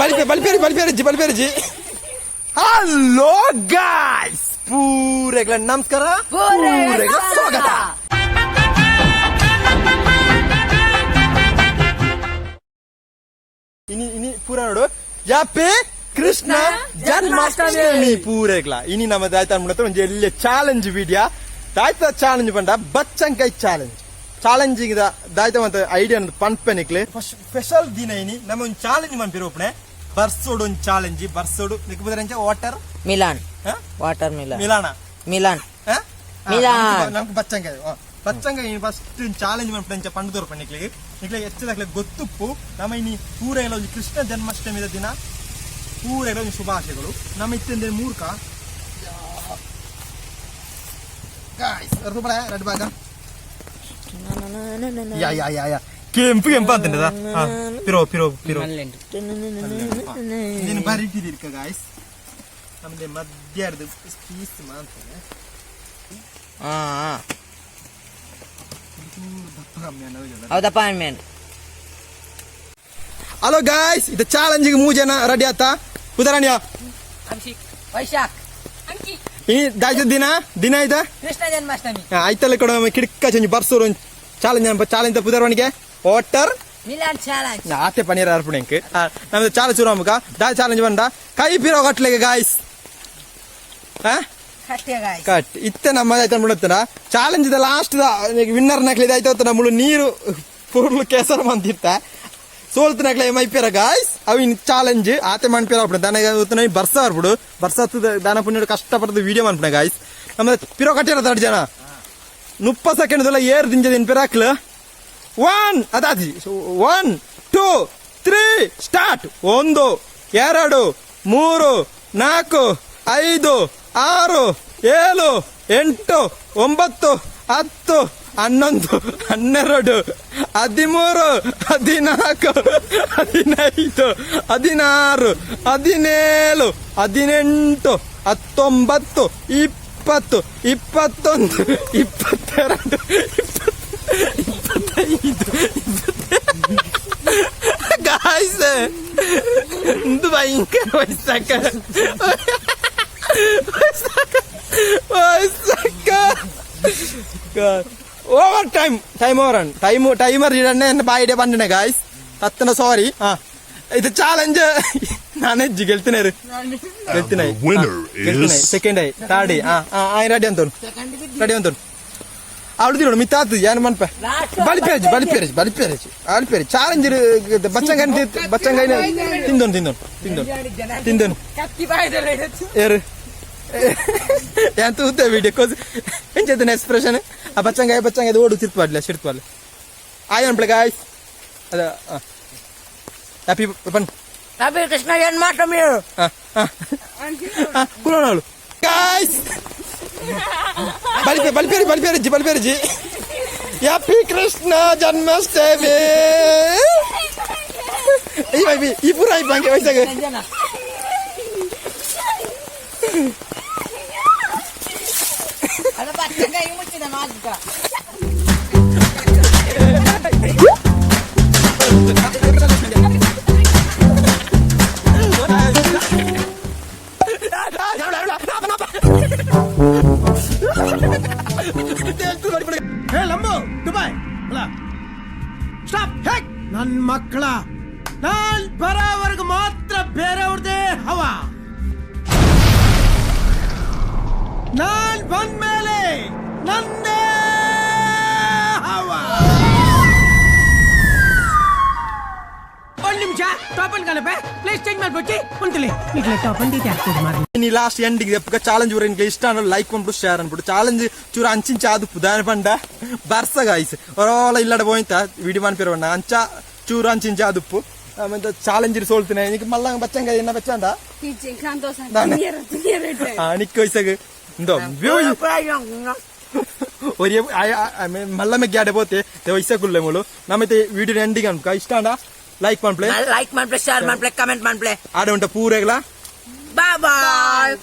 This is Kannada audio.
ಬಲ್ಪೇರಿಜಿ ಹಲೋ ಗಾಯ್ಸ್ ಪೂರೆಗಳ ನಮಸ್ಕಾರ ಪೂರೆಗಳ ಸ್ವಾಗತ. ಇನಿ ಪೂರ ನೋಡು ಯಾಪೆ ಕೃಷ್ಣ ಜನ್ಮಾಷ್ಟಮಿ ಪೂರೆಗಳ ಇನಿ ನಮ್ಮದು ಆಯ್ತಾ ಅನ್ಬಿಡತ್ತ ಒಂದು ಎಲ್ಲಿ ಚಾಲೆಂಜ್ ವಿಡಿಯೋ ದಾಯ್ತ ಚಾಲೆಂಜ್ ಬಂಡ ಬಚ್ಚಂಕಾಯಿ ಚಾಲೆಂಜ್ ದಾಯ್ತ ಅಂತ ಐಡಿಯಾ ಪನ್ಪೆನಿಕ್ಲೆ ಸ್ಪೆಷಲ್ ದಿನ ಇನಿ ನಮ್ಮ ಒಂದು ಚಾಲೆಂಜ್ ಮನ್ಪಿರೋಪಣೆ ಬರ್ಸೋಡು ಒಂದು ಚಾಲೆಂಜ್ ಬರ್ಸೋಡು ವಾಟರ್ ಮಿಲಾನ್ ನಮ್ಗೆ ಬಚ್ಚಂಕಾಯಿ ಫಸ್ಟ್ ಚಾಲೆಂಜ್ ಮಾಡ್ಬಿಟ್ಟು ಪಂಡು ತೋರ್ಪಣೆ ನಿಕ್ಲಿಗೆ ಹೆಚ್ಚದಾಗ್ಲಿ ಗೊತ್ತುಪ್ಪು ನಮ್ಮ ಇನಿ ಪೂರ ಎಲ್ಲ ಒಂದು ಕೃಷ್ಣ ಜನ್ಮಾಷ್ಟಮಿದ ದಿನ ಪೂರ ಎಲ್ಲ ಒಂದು ಶುಭಾಶಯಗಳು ನಮ್ಮ ಇತ್ತಿಂದ ಮೂರ್ಖ ರೆಡ್ ಭಾಗ ಕೆಂಪು ಅಂತಂದ ಪಿರೋ ಬರೀತಿದ್ದೀರ್ಕ ಗಾಯ್ಸ್ ನಮ್ದೆ ಮಧ್ಯಾಹ್ನದ ಪೀಸ್ ಮಾಡ್ತಾರೆ ಹಲೋ ಗಾಯ್ಸ್ ಇದು ಚಾಲೆಂಜಿಗೆ 3 ಜನ ರೆಡಿ ಆತಾ ಉದಾಹರಣೆಯ ದಾಯ್ತ ದಿನ ಆಯ್ತಾ ಕೃಷ್ಣ ಜನ್ಮಾಷ್ಟಮಿ ಆಯ್ತಲ್ಲ ಕೊಡ ಕಿಡ್ಕ ಚಂಜಿ ಬರ್ಸೋರು ಚಾಲೆಂಜ್ ಪುದರ್ವಣಿಗೆ ವಾಟರ್ ಮಿಲಾನ್ ಚಾಲೆಂಜ್ ಆತೆ ಪನೀರ್ ಅರ್ಪಣೆಂಕ್ ನಮ್ದು ಚಾಲೆಂಜ್ ಶುರು ದಾ ಚಾಲೆಂಜ್ ಬಂದ ಕೈ ಪಿರೋ ಕಟ್ಲೆಗೆ ಗಾಯ್ಸ್ ಕಟ್ ಇತ್ತೆ ನಮ್ಮ ಆಯ್ತಾ ಬಿಡುತ್ತಾರ ಚಾಲೆಂಜ್ ಲಾಸ್ಟ್ ವಿನ್ನರ್ ನಕ್ಲಿದ ಆಯ್ತಾ ನಮ್ಮ ನೀರು ಪೂರ್ಲು ಕೆಸರು ಬಂದಿರ್ತ ಸೋಲ್ತ ನಕ್ಲೆ ಮೈಪೇರ ಗಾಯ್ಸ್ ಅವಿನ್ ಚಾಲೆಂಜ್ ಆತೆ ಮನ್ಪೇರ ಆಗ್ಬಿಡ ದನ ಬರ್ಸ ಬರ್ಬಿಡು ಬರ್ಸ ದಾನ ಪುಣ್ಯ ಕಷ್ಟಪಡ್ದು ವಿಡಿಯೋ ಮನ್ಪಣೆ ಗಾಯ್ಸ್ ನಮ್ಮ ಪಿರೋ ಕಟ್ಟಿರ 3 ಜನ 30 ಸೆಕೆಂಡ್ ಏರ್ ದಿಂಜದಿನ ಪಿರಾಕ್ಲ 1 ಅದಾದಿ 1 2 3 ಸ್ಟಾರ್ಟ್ 1 2 3 4 5 6 7 8 9 10 11 12 13 14 15 16 17 18 19 20 21 22 ಗಾಯ್ಸ್ ಇದು ಭಯಂಕರ ವಯಸ್ಸಾಕ ಓವರ್ ಟೈಮರ್ ಇಡಣ್ಣೆ ಬಾಯಿಡೆ ಬಂಡನೆ ಗಾಯ್ಸ್ ತತ್ತನ ಸಾರಿ ಇದು ಚಾಲೆಂಜ್ ನಾನೇ ಗೆಲ್ತೀನಿ ಸೆಕೆಂಡ್ ಥರ್ಡ್ ರೆಡಿ ಅಂತವ್ನು ಅವಳು ನೋಡು ಮಿತ್ತಾತು ಏನು ಮನ್ಪ ಬಲಿಪೇರೇಜ್ ಚಾಲೆಂಜ್ ಬಚ್ಚಂಗಾಯಿ ತಿಂದೋನು ಯಾರು ಎಂತ ಉದ್ದ ವಿಡಿಯೋ ಕೋಸ್ ಎಂಚೈತನ ಎಕ್ಸ್ಪ್ರೆಷನ್ ಆ ಬಚ್ಚಂಗಾಯಿ ಓಡು ಸಿಡ್ಪಾಡ್ಲೆ ಆಯ್ ಅನ್ಪ್ಲೆ ಗಾಯ್ಸ್ ಅದ ಹ್ಯಾಪಿ ಕೃಷ್ಣ ಜನ್ಮಾಷ್ಟಮಿ ಕುಲೋಣಳು ಗಾಯ್ಸ್ ಬಲ್ಪೇರಿಜಿ ಹ್ಯಾಪಿ ಕೃಷ್ಣ ಜನ್ಮಾಷ್ಟಮಿ ಈ ಪೂರ ಹಂಗೆ ವಯಸ್ಸಾಗ ನನ್ ಮಕ್ಕಳ ನಾನ್ ಬರೋವರೆಗೂ ಮಾತ್ರ ಬೇರೆಯವ್ರದೇ ಹವ ನಾನ್ ಬಂದ್ಮೇಲೆ ನಂದೇ ಹವ. ಒಂದ್ ನಿಮಿಷ ಟಾಪನ್ ಕಲಪೆ ಪ್ಲೇಸ್ ಚೇಂಜ್ ಮಾಡ್ಬಿಟ್ಟು ಕುಂತಲಿ ಟಾಪನ್ ಡೀಟೆ ಆಗ್ತದೆ ಮಾಡಿ ಲಾಸ್ಟ್ ಎಂಡಿಗೆ ಚಾಲೆಂಜ್ ಊರಿಗೆ ಇಷ್ಟ ಅನ್ನೋ ಲೈಕ್ ಮಾಡ್ಬಿಟ್ಟು ಶೇರ್ ಅನ್ಬಿಟ್ಟು ಚಾಲೆಂಜ್ ಚೂರು ಅಂಚಿಂಚ ಅದು ಪುದಾನ ಪಂಡ ಬರ್ಸ ಗಾಯ್ಸ್ ಒರೋಲ ಇಲ್ಲಡ ಹೋಯ್ತ ವಿಡಿಯೋ ಮಾಡ್ಪಿರೋಣ ಅಂಚ ಚೂರು ಅಂಚಿಂಚ ಅದುಪ್ಪು ಮತ್ತೆ ಚಾಲೆಂಜ್ ಸೋಲ್ತೀನಿ ನಿಕ್ ಮಲ್ಲ ಬಚ್ಚಂಗ ಏನ ಬಚ್ಚಂದ ನಿಕ್ ವಯಸ್ಸಾಗ ಮಲ್ಲ ಮೆಗ್ಗೆ ಆಡೆ ಬೋತೆ ವಯಸ್ಸಾಗುಲ್ಲ ಮೂಳು ನಮ್ಮತ್ತೆ ವಿಡಿಯೋ ಎಂಡಿಗೆ ಅನ್ಕ ಇಷ್ಟ ಅಣ್ಣ ಲೈಕ್ ಮಾಡ್ಪ್ಲೆ ಶೇರ್ ಮಾಡ್ಪ್ಲೆ ಕಮೆಂಟ್ ಮಾಡ್ಪ್ಲೆ ಆಡ ಉಂಟ ಪೂರೆಗ್ಲ ಬಾಯ್ ಬಾಯ್.